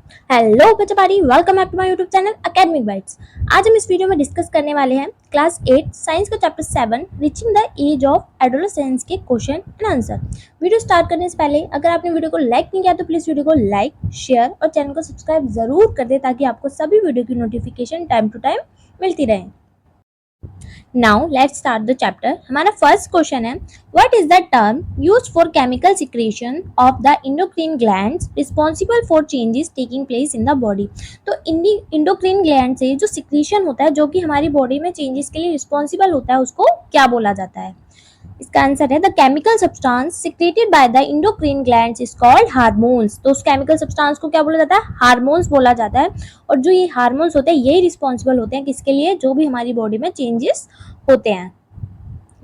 Hello बच्चों, welcome back to my YouTube channel academic bytes. आज हम इस वीडियो में डिस्कस करने वाले हैं क्लास 8 साइंस का chapter 7 reaching the age of adolescence के question and answer. Video start करने से पहले अगर आपने वीडियो को लाइक नहीं किया तो प्लीज वीडियो को लाइक, शेयर और चैनल को सब्सक्राइब जरूर कर दे ताकि आपको सभी वीडियो की नोटिफिकेशन टाइम टू टाइम मिलती रहे। Now let's start the chapter. हमारा फर्स्ट क्वेश्चन है, what is the term used for chemical secretion of the endocrine glands responsible for changes taking place in the body. तो endocrine gland से जो secretion होता है जो कि हमारी बॉडी में चेंजेस के लिए रिस्पॉन्सिबल होता है उसको क्या बोला जाता है? इसका आंसर है the chemical substance secreted by the endocrine glands is called hormones. तो उस केमिकल सब्सटेंस को क्या बोला जाता है? हार्मोन्स बोला जाता है। और जो ये हार्मोन्स होते हैं यही रिस्पॉन्सिबल होते हैं किसके लिए? जो भी हमारी बॉडी में चेंजेस होते हैं।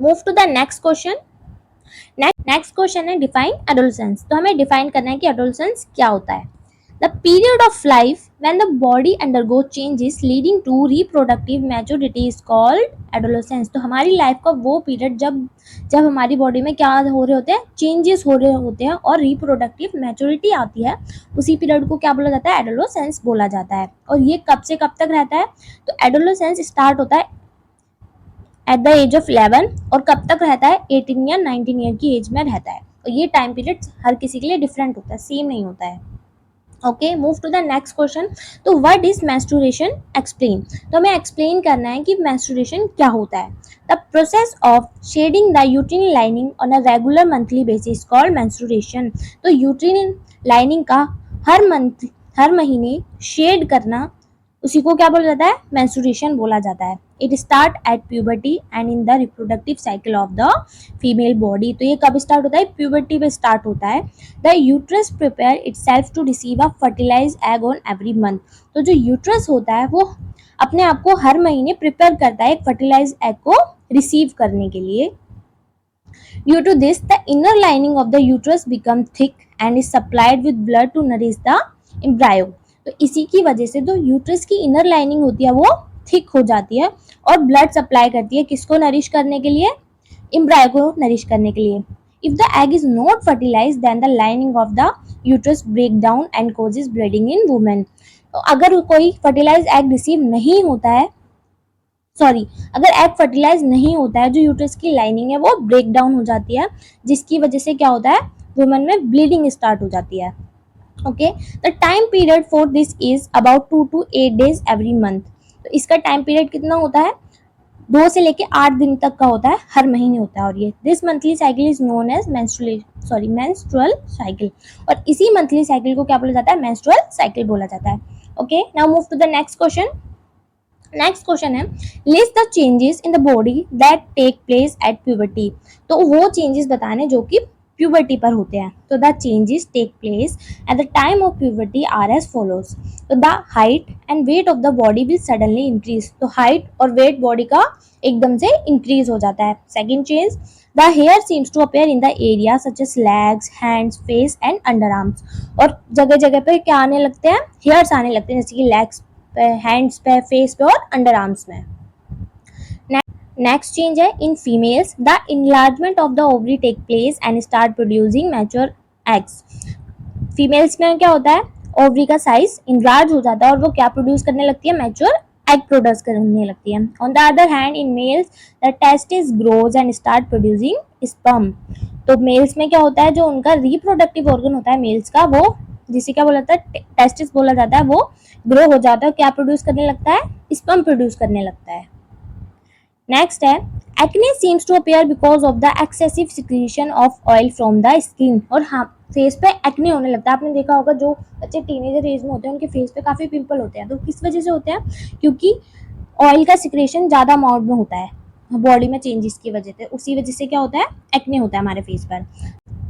Move to the next question. Next question है डिफाइन एडोलेसेंस। तो हमें डिफाइन करना है कि एडोलेसेंस क्या होता है। The period of life when the body undergoes changes leading to reproductive maturity is called adolescence। तो हमारी लाइफ का वो पीरियड जब जब हमारी बॉडी में क्या हो रहे होते हैं? चेंजेस हो रहे होते हैं और रिप्रोडक्टिव मैच्योरिटी आती है, उसी पीरियड को क्या बोला जाता है? एडोलेसेंस बोला जाता है। और ये कब से कब तक रहता है? तो एडोलेसेंस स्टार्ट होता है एट द एज ऑफ 11 और कब तक रहता है? 18 या 19 ईयर की एज में रहता है। और ये टाइम पीरियड हर किसी के लिए डिफरेंट होता है, सेम नहीं होता है। Okay, move to the next question. तो व्हाट इज मेंस्ट्रुएशन? एक्सप्लेन। तो हमें एक्सप्लेन करना है कि मेंस्ट्रुएशन क्या होता है। The process of shedding the uterine lining on a regular monthly basis called menstruation. तो यूट्रिन लाइनिंग का हर महीने शेड करना, उसी को क्या बोला जाता है? मेंस्ट्रुएशन बोला जाता है। It start at puberty and in the reproductive cycle of the female body. तो ये कब स्टार्ट होता है? प्यूबर्टी में स्टार्ट होता है। The uterus prepare itself to receive a fertilize egg on every month. तो जो यूट्रस होता है वो अपने आप को हर महीने प्रिपेयर करता है एक फर्टिलाइज एग को रिसीव करने के लिए। Due to this the inner lining of the uterus become thick and is supplied with blood to nourish the embryo. तो इसी की वजह से जो यूट्रस की इनर लाइनिंग होती है वो थिक हो जाती है और ब्लड सप्लाई करती है किसको नरिश करने के लिए? एम्ब्रायो को नरिश करने के लिए। If the egg is not fertilized then the lining of the uterus break down and causes bleeding in women. तो अगर कोई फर्टिलाइज एग रिसीव नहीं होता है, अगर एग फर्टिलाइज नहीं होता है, जो यूट्रस की लाइनिंग है वो ब्रेक डाउन हो जाती है, जिसकी वजह से क्या होता है? वुमेन में ब्लीडिंग स्टार्ट हो जाती है। Okay, the time period for this is about 2 to 8 days every month. तो इसका टाइम पीरियड कितना होता है? 2 से लेके 8 दिन तक का होता है, हर महीने होता है। और ये this monthly cycle is known as menstrual cycle. और इसी मंथली साइकिल को क्या बोला जाता है? मेंस्ट्रुअल साइकिल बोला जाता है। Okay, now move to the next question. Next question है, list the changes in the body that take place at puberty. तो वो चेंजेस बताने जो कि प्यूबर्टी पर होते हैं। तो the changes take place at the time of puberty are as follows. तो the height and weight of the body will suddenly increase. तो हाइट और वेट बॉडी का एकदम से इंक्रीज हो जाता है। Second change, the hair seems to appear in the area such as legs, hands, face and under arms. और जगह जगह पे क्या आने लगते हैं? हेयर्स आने लगते हैं, जैसे कि लेग्स पे, हैंड्स पे, फेस पे और अंडर आर्म्स में। नेक्स्ट चेंज है in females, the enlargement of the ovary take place and start producing mature eggs. Females में क्या होता है? ओवरी का साइज इनलार्ज हो जाता है और वो क्या प्रोड्यूस करने लगती है? मैच्योर एग प्रोड्यूस करने लगती है। On the other hand in males the testis grows and start producing sperm. तो मेल्स में क्या होता है? जो उनका रिप्रोडक्टिव ऑर्गन होता है मेल्स का, वो जिसे क्या बोला जाता है? टेस्टिस बोला जाता है, वो ग्रो हो जाता है, क्या प्रोड्यूस करने लगता है? स्पर्म प्रोड्यूस करने लगता है। नेक्स्ट है, acne seems to appear because of the excessive secretion of oil from the skin. और हाँ, फेस पे एक्ने होने लगता है। आपने देखा होगा जो बच्चे टीनेजर एज में होते हैं उनके फेस पे काफी पिंपल होते हैं। तो किस वजह से होते हैं? क्योंकि ऑयल का सिक्रेशन ज्यादा अमाउंट में होता है बॉडी में चेंजेस की वजह से, उसी वजह से क्या होता है? एक्ने होता है हमारे फेस पर।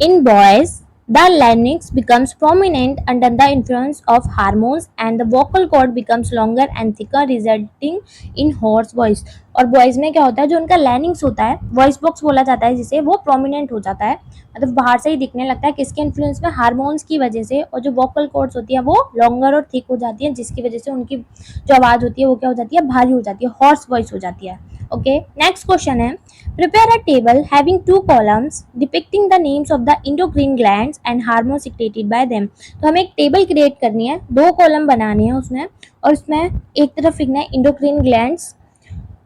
In boys, the larynx becomes prominent under the influence of hormones and the vocal cord becomes longer and thicker resulting in hoarse voice। और बॉयज में क्या होता है? जो उनका लैनिंग्स होता है, वॉइस बॉक्स बोला जाता है जिसे, वो प्रोमिनेंट हो जाता है, मतलब बाहर से ही दिखने लगता है। किसके इन्फ्लुएंस में? हार्मोन्स की वजह से। और जो वोकल कॉर्ड्स होती है वो लॉन्गर और थिक हो जाती है, जिसकी वजह से उनकी जो आवाज़ होती है वो क्या हो जाती है? भारी हो जाती है, हॉर्स वॉइस हो जाती है। ओके, नेक्स्ट क्वेश्चन है prepare a table having 2 columns depicting the names of the endocrine glands and hormone secreted by them. तो हमें एक टेबल क्रिएट करनी है, 2 कॉलम बनानी है उसमें, और उसमें एक तरफ लिखना है एंडोक्राइन ग्लैंड्स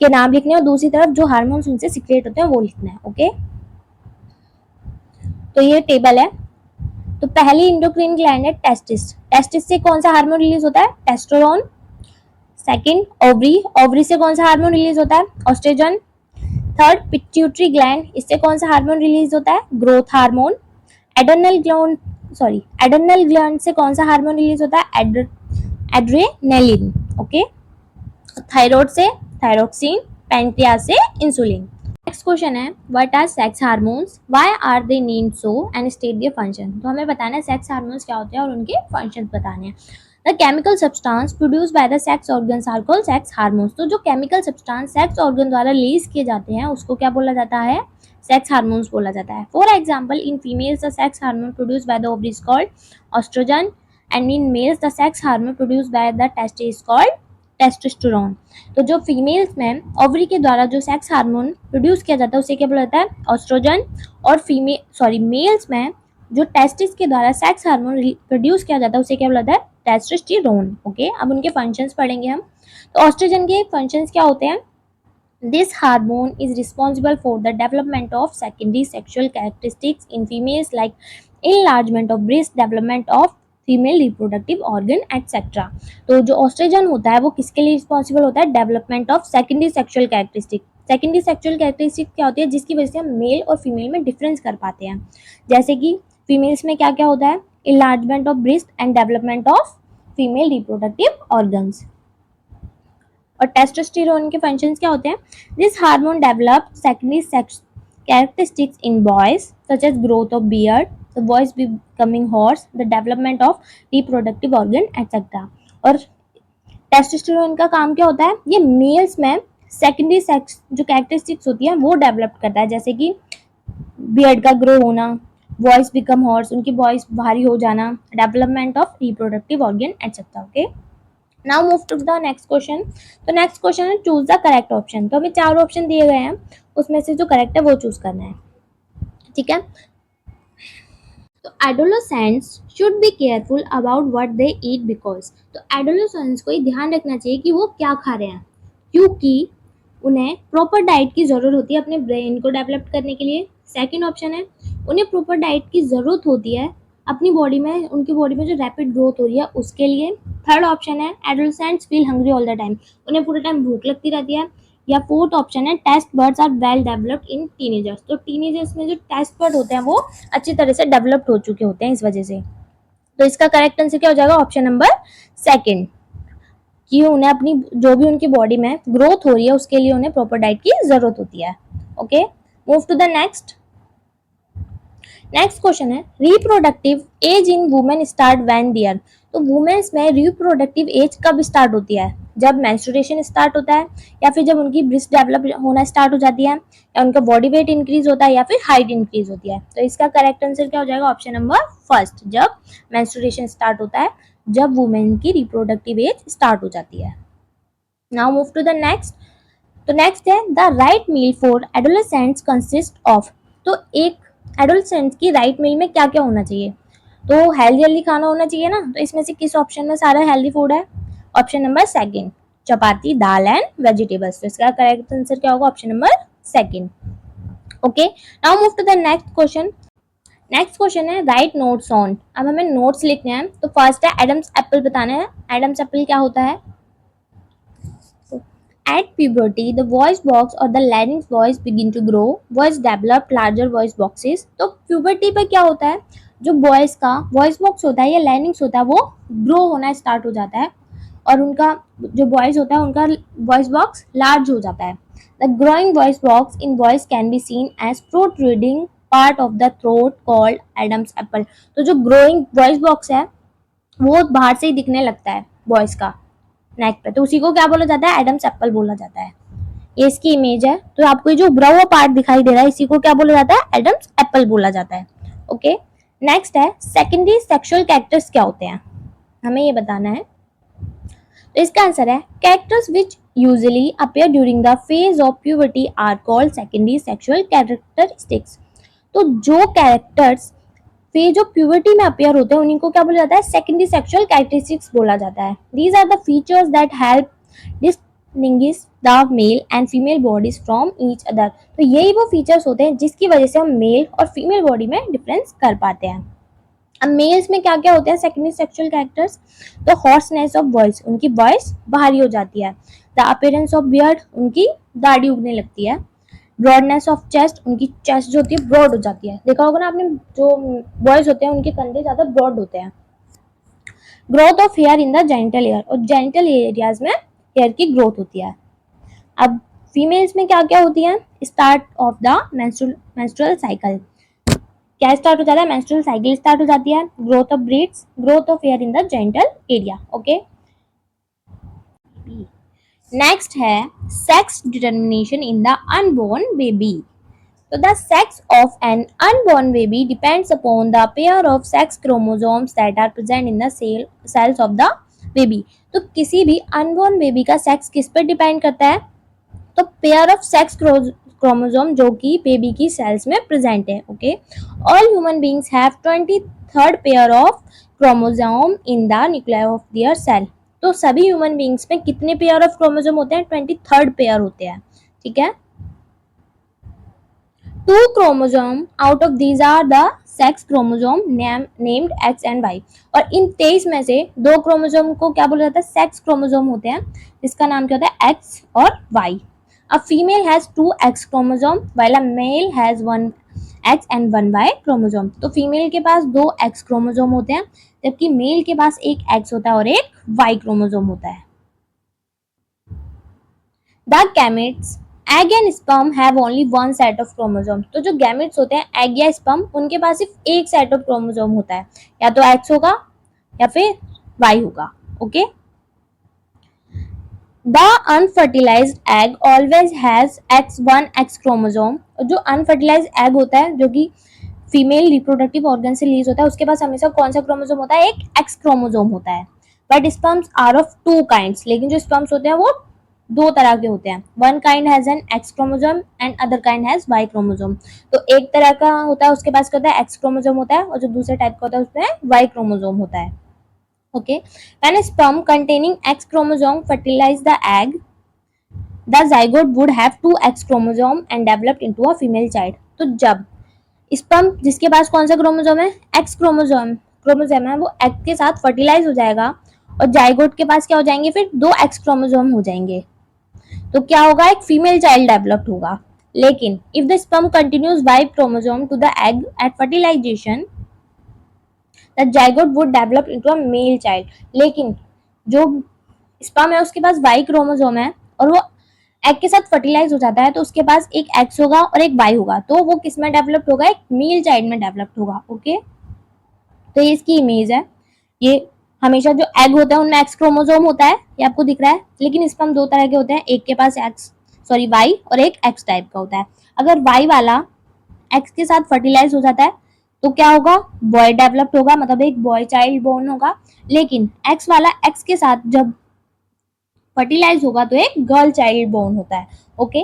के नाम लिखने हैं और दूसरी तरफ जो हार्मोन्स उनसे सिक्रेट होते हैं वो लिखना है। ओके, तो ये टेबल है। तो पहली एंडोक्राइन ग्लैंड है टेस्टिस। टेस्टिस से कौन सा हार्मोन रिलीज होता है? टेस्टोस्टेरोन। Second ovary. ओवरी से कौन सा हार्मोन रिलीज होता है? ऑस्ट्रोजन। थर्ड पिट्यूटरी ग्लैंड, इससे कौन सा हार्मोन रिलीज होता है? Growth hormone. एड्रेनल ग्लैंड से कौन सा हार्मोन रिलीज होता है? एड्रेनलिन। ओके, थायराइड से थायरोक्सिन, पैंक्रियास से इंसुलिन। नेक्स्ट क्वेश्चन है what are sex hormones, why are they named so and state their function. तो हमें बताना है सेक्स हार्मोन्स क्या होते हैं और उनके फंक्शंस बताने हैं। The chemical substance produce by the sex organs are called sex hormones. तो जो केमिकल सब्सटेंस सेक्स ऑर्गन द्वारा रिलीज किए जाते हैं उसको क्या बोला जाता है? सेक्स हार्मोन्स बोला जाता है। For example in females the sex hormone produce by the ovaries called oestrogen and in males the sex hormone produce by the testis called testosterone. तो जो फीमेल्स में ओवरी के द्वारा जो सेक्स हार्मोन प्रोड्यूस किया जाता है उसे क्या बोला जाता है? ऑस्ट्रोजन। और मेल्स में जो टेस्टिस के द्वारा सेक्स हार्मोन प्रोड्यूस किया जाता है उसे क्या बोला जाता है? टेस्टोस्टेरोन। ओके, अब उनके फंक्शंस पढ़ेंगे हम। तो ऑस्ट्रोजन के फंक्शंस क्या होते हैं? This hormone is responsible for the development of secondary sexual characteristics in females like enlargement of breast, development of female reproductive organ etcetera. तो जो ऑस्ट्रोजन होता है वो किसके लिए रिस्पॉन्सिबल होता है? Development of secondary sexual characteristic. Secondary sexual characteristic क्या होती है? जिसकी वजह से हम मेल और फीमेल में डिफरेंस कर पाते हैं। जैसे कि फीमेल्स में क्या क्या होता है? Enlargement of breast and development of female reproductive organs. और टेस्टोस्टेरोन के फंक्शंस क्या होते हैं? This hormone develop secondary sex characteristics in boys such as growth of beard, the voice becoming hoarse, the development of reproductive organ etcetera. और testosterone का काम क्या होता है? ये मेल्स में सेकेंडरी सेक्स जो कैरेक्टरिस्टिक्स होती है वो डेवलप करता है, जैसे कि बियर्ड का ग्रो होना, वॉइस बिकम हॉर्स, उनकी वॉइस भारी हो जाना, development of reproductive organ etcetera. Okay, now move to the next question. तो नेक्स्ट क्वेश्चन है चूज द करेक्ट ऑप्शन। तो हमें 4 ऑप्शन दिए गए हैं, उसमें से जो करेक्ट है वो चूज करना है। ठीक है, तो adolescents should be careful about what they eat because. तो एडोलेसेंट्स को ध्यान रखना चाहिए कि वो क्या खा रहे हैं, क्योंकि उन्हें प्रॉपर डाइट की ज़रूरत होती है अपने ब्रेन को डेवलप करने के लिए। सेकंड ऑप्शन है उन्हें प्रॉपर डाइट की ज़रूरत होती है अपनी बॉडी में, उनकी बॉडी में जो रैपिड ग्रोथ हो रही है उसके लिए। थर्ड ऑप्शन है adolescents feel hungry all the time, उन्हें पूरे टाइम भूख लगती रहती है। या फोर्थ ऑप्शन है taste buds are well developed in teenagers. तो टीनेजर्स में जो टेस्ट बर्ड होते हैं वो अच्छी तरह से डेवलप्ड हो चुके होते हैं इस वजह से। तो इसका करेक्ट आंसर क्या हो जाएगा? ऑप्शन नंबर सेकंड, कि उन्हें अपनी जो भी उनकी बॉडी में ग्रोथ हो रही है उसके लिए उन्हें प्रॉपर डाइट की जरूरत होती है। Okay, move to the next question है reproductive age in women start when there. तो वुमेन्स में रिप्रोडक्टिव एज कब स्टार्ट होती है? जब मेंस्ट्रुएशन स्टार्ट होता है, या फिर जब उनकी ब्रेस्ट डेवलप होना स्टार्ट हो जाती है, या उनका बॉडी वेट इंक्रीज होता है, या फिर हाइट इंक्रीज होती है। तो इसका करेक्ट आंसर क्या हो जाएगा? ऑप्शन नंबर फर्स्ट, जब मेंस्ट्रुएशन स्टार्ट होता है, जब वुमेन की रिप्रोडक्टिव एज स्टार्ट हो जाती है। Now move to the next. तो नेक्स्ट है the right meal for adolescents consist of. तो एक एडोलेसेंट्स की राइट मील में क्या क्या होना चाहिए? तो हेल्दी खाना होना चाहिए ना, तो इसमें से किस ऑप्शन में सारा हेल्दी फूड है? Option number second, chapati, dal and vegetables. तो इसका करेक्ट आंसर क्या होगा? Option number second. Okay, now move to the next question. Next question है राइट नोट्स ऑन। अब हमें नोट्स लिखने हैं। तो फर्स्ट है एडम्स एप्पल बताना है। एडम्स एप्पल क्या होता है? At puberty, the voice box or the larynx voice begin to grow. Voice develop larger voice boxes. तो puberty पे क्या होता है? जो बॉयज का वॉइस बॉक्स होता है या लैरिंग्स होता है वो ग्रो होना स्टार्ट हो जाता है, और उनका जो बॉयज होता है उनका वॉइस बॉक्स लार्ज हो जाता है। The growing voice box in boys can be seen as protruding part of the throat called Adam's apple. तो जो ग्रोइंग वॉइस बॉक्स है वो बाहर से ही दिखने लगता है बॉयज का नेक पे, तो उसी को क्या बोला जाता है? एडम्स एप्पल बोला जाता है। ये इसकी इमेज है। तो आपको ये जो उभरा हुआ पार्ट दिखाई दे रहा है इसी को क्या बोला जाता है? एडम्स एप्पल बोला जाता है। ओके, नेक्स्ट है सेकेंडरी सेक्सुअल कैरेक्टर्स क्या होते हैं, हमें ये बताना है। तो इसका आंसर है characters which usually appear during the phase of puberty are called secondary sexual characteristics. तो जो कैरेक्टर्स फेज ऑफ प्यूबर्टी में अपियर होते हैं उन्हीं को क्या बोला जाता है, सेकेंडरी सेक्सुअल कैरेक्टरिस्टिक्स बोला जाता है. These are the features that help distinguish the male and female bodies from each other. तो यही वो फीचर्स होते हैं जिसकी वजह से हम मेल और फीमेल बॉडी में डिफरेंस कर पाते हैं. अब मेल्स में क्या क्या होते हैं सेकेंडरी सेक्सुअल कैरेक्टर्स, तो हॉर्सनेस ऑफ वॉइस, उनकी वॉइस भारी हो जाती है. द अपीयरेंस ऑफ बियर्ड, उनकी दाढ़ी उगने लगती है. ब्रॉडनेस ऑफ चेस्ट, उनकी चेस्ट जो होती है ब्रॉड हो जाती है. देखा होगा ना आपने, जो बॉयज होते हैं उनके कंधे ज्यादा ब्रॉड होते हैं. Growth of hair in the genital area, और जेनिटल एरियाज में हेयर की ग्रोथ होती है. अब फीमेल्स में क्या क्या होती है, start of the menstrual cycle, क्या स्टार्ट हो जाता है, मेंस्ट्रुअल साइकिल स्टार्ट हो जाती है. Growth of breasts, growth of hair in the genital area. Okay, next है sex determination in the unborn baby. So the sex of an unborn baby depends upon the pair of sex chromosomes that are present in the cells of the baby. तो किसी भी unborn baby का sex किस पर depend करता है, तो pair of sex chromosome जो कि बेबी की सेल्स में प्रेजेंट है. Okay, all human beings have 23rd pair of chromosome in the nucleus of their cell. तो सभी ह्यूमन बींग्स में कितने पेयर ऑफ क्रोमोसोम होते हैं, 23rd पेयर होते हैं. ठीक है, 2 chromosome out of these are the sex chromosome named X and Y. और इन 23 में से 2 क्रोमोसोम को क्या बोला जाता है, सेक्स क्रोमोसोम होते हैं, जिसका नाम क्या होता है, X और Y. A female has 2 X chromosome while a male has 1 X and 1 Y chromosome. तो फीमेल के पास 2 X क्रोमोसोम होते हैं, जबकि मेल के पास एक X होता है और एक Y क्रोमोसोम होता है. The gametes egg and sperm have only one set of chromosome. तो जो गैमेट्स होते हैं, एग या स्पर्म, उनके पास सिर्फ एक सेट ऑफ क्रोमोसोम होता है, या तो एक्स होगा या फिर वाई होगा. Okay, the unfertilised egg always has one x chromosome. जो अनफर्टिलाइज्ड एग होता है, जो कि फीमेल रिप्रोडक्टिव ऑर्गन से रिलीज होता है, उसके पास हमेशा कौन सा क्रोमोसोम होता है, एक एक्स क्रोमोसोम होता है. But sperms are of 2 kinds. लेकिन जो स्पर्म्स होते हैं वो 2 तरह के होते हैं. One kind has an X chromosome and other kind has Y chromosome. तो एक तरह का होता है, उसके पास क्या होता है, एक्स क्रोमोसोम होता है, और जो दूसरे टाइप का होता है उसमें वाई क्रोमोसोम होता है. Okay, when sperm containing X chromosome fertilize the egg, the zygote would have 2 X chromosome and developed into a female child. तो जब स्पर्म जिसके पास कौन सा क्रोमोसोम है, एक्स क्रोमोसोम है, वो एग के साथ फर्टिलाइज हो जाएगा और जाइगोट के पास क्या हो जाएंगे, फिर 2 एक्स क्रोमोसोम हो जाएंगे. तो क्या होगा, एक फीमेल चाइल्ड डेवलप्ड होगा. लेकिन if the sperm continues Y chromosome to the egg at fertilization, the zygote would develop into a male child. लेकिन जो स्पर्म है उसके पास वाई क्रोमोसोम है और वो एग के साथ फर्टिलाइज हो जाता है, तो उसके पास एक एक्स होगा और एक वाई होगा. तो वो किस में डेवलप्ड होगा, एक मेल चाइल्ड में डेवलप्ड होगा. ओके, तो ये इसकी इमेज है. ये हमेशा जो एग होता है उनमें एक्स क्रोमोसोम होता है, ये आपको दिख रहा है. लेकिन स्पर्म 2 तरह के होते हैं, एक के पास वाई और एक एक्स टाइप का होता है. अगर वाई वाला एक्स के साथ फर्टिलाइज हो जाता है तो क्या होगा, बॉय डेवलप्ड होगा, मतलब एक बॉय चाइल्ड बोर्न होगा. लेकिन एक्स वाला एक्स के साथ जब फर्टिलाइज होगा तो एक गर्ल चाइल्ड बोर्न होता है. Okay,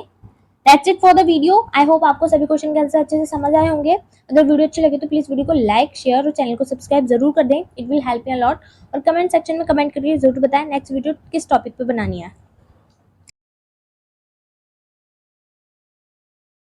that's it for the video. I hope आपको सभी क्वेश्चन के आंसर अच्छे से समझ आए होंगे. अगर वीडियो अच्छी लगे तो प्लीज वीडियो को लाइक, शेयर और चैनल को सब्सक्राइब जरूर कर दें. It will help me a lot. और कमेंट सेक्शन में कमेंट करके जरूर बताएं नेक्स्ट वीडियो किस टॉपिक पे बनानी है.